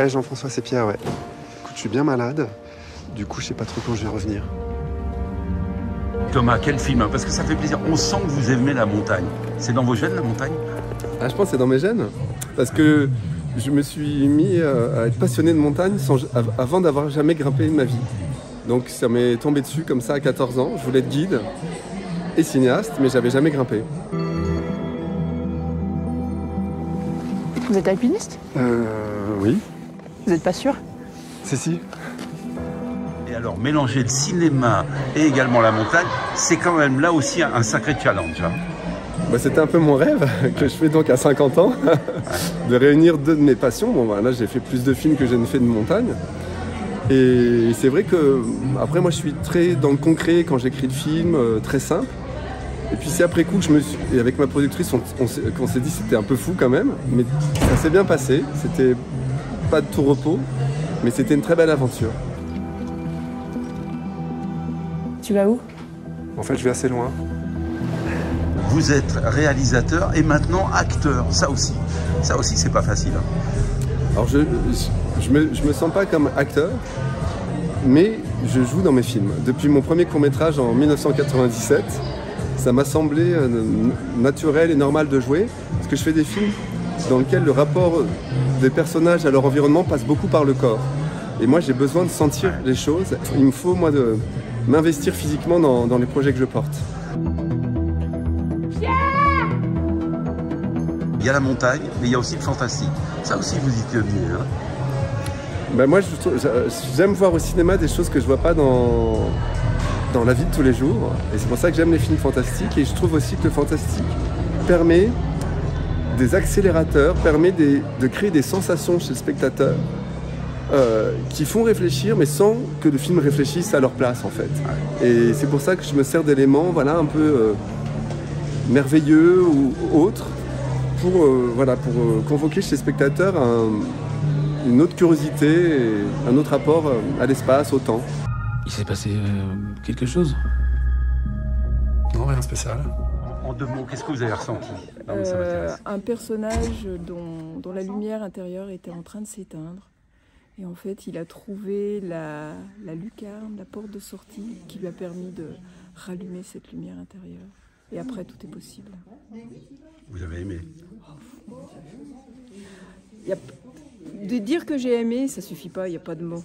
Ouais, Jean-François, c'est Pierre, ouais. Écoute, je suis bien malade. Du coup, je sais pas trop quand je vais revenir. Thomas, quel film, hein, parce que ça fait plaisir. On sent que vous aimez la montagne. C'est dans vos gènes, la montagne? Ah, je pense que c'est dans mes gènes. Parce que je me suis mis à être passionné de montagne avant d'avoir jamais grimpé de ma vie. Donc ça m'est tombé dessus comme ça à 14 ans. Je voulais être guide et cinéaste, mais j'avais jamais grimpé. Vous êtes alpiniste? Oui. Vous n'êtes pas sûr? Si. Et alors, mélanger le cinéma et également la montagne, c'est quand même là aussi un sacré challenge. Hein. Bah, c'était un peu mon rêve que je fais donc à 50 ans, de réunir deux de mes passions. Bon, bah, là, j'ai fait plus de films que je ne fais de montagne. Et c'est vrai que, après, moi, je suis très dans le concret quand j'écris le film, très simple. Et puis c'est après coup que et avec ma productrice, qu'on s'est dit que c'était un peu fou quand même, mais ça s'est bien passé. C'était pas de tout repos, mais c'était une très belle aventure. Tu vas où? En fait, je vais assez loin. Vous êtes réalisateur et maintenant acteur. Ça aussi c'est pas facile. Hein. Alors je me sens pas comme acteur, mais je joue dans mes films. Depuis mon premier court-métrage en 1997, ça m'a semblé naturel et normal de jouer, parce que je fais des films dans lesquels le rapport des personnages à leur environnement passe beaucoup par le corps. Et moi, j'ai besoin de sentir les choses. Il me faut, moi, de m'investir physiquement dans les projets que je porte. Il y a la montagne, mais il y a aussi le fantastique. Ça aussi, vous y tenez. Hein. Ben moi, j'aime voir au cinéma des choses que je vois pas dans la vie de tous les jours. Et c'est pour ça que j'aime les films fantastiques. Et je trouve aussi que le fantastique permet des accélérateurs, permet de créer des sensations chez le spectateur qui font réfléchir, mais sans que le film réfléchisse à leur place, en fait. Et c'est pour ça que je me sers d'éléments, voilà, un peu merveilleux ou autres, pour convoquer chez le spectateur une autre curiosité, et un autre rapport à l'espace, au temps. Il s'est passé quelque chose? Non, rien de spécial. En deux mots, qu'est-ce que vous avez ressenti? Un personnage dont la lumière intérieure était en train de s'éteindre. Et en fait, il a trouvé la lucarne, la porte de sortie qui lui a permis de rallumer cette lumière intérieure. Et après, tout est possible. Vous avez aimé? De dire que j'ai aimé, ça suffit pas, il n'y a pas de mots.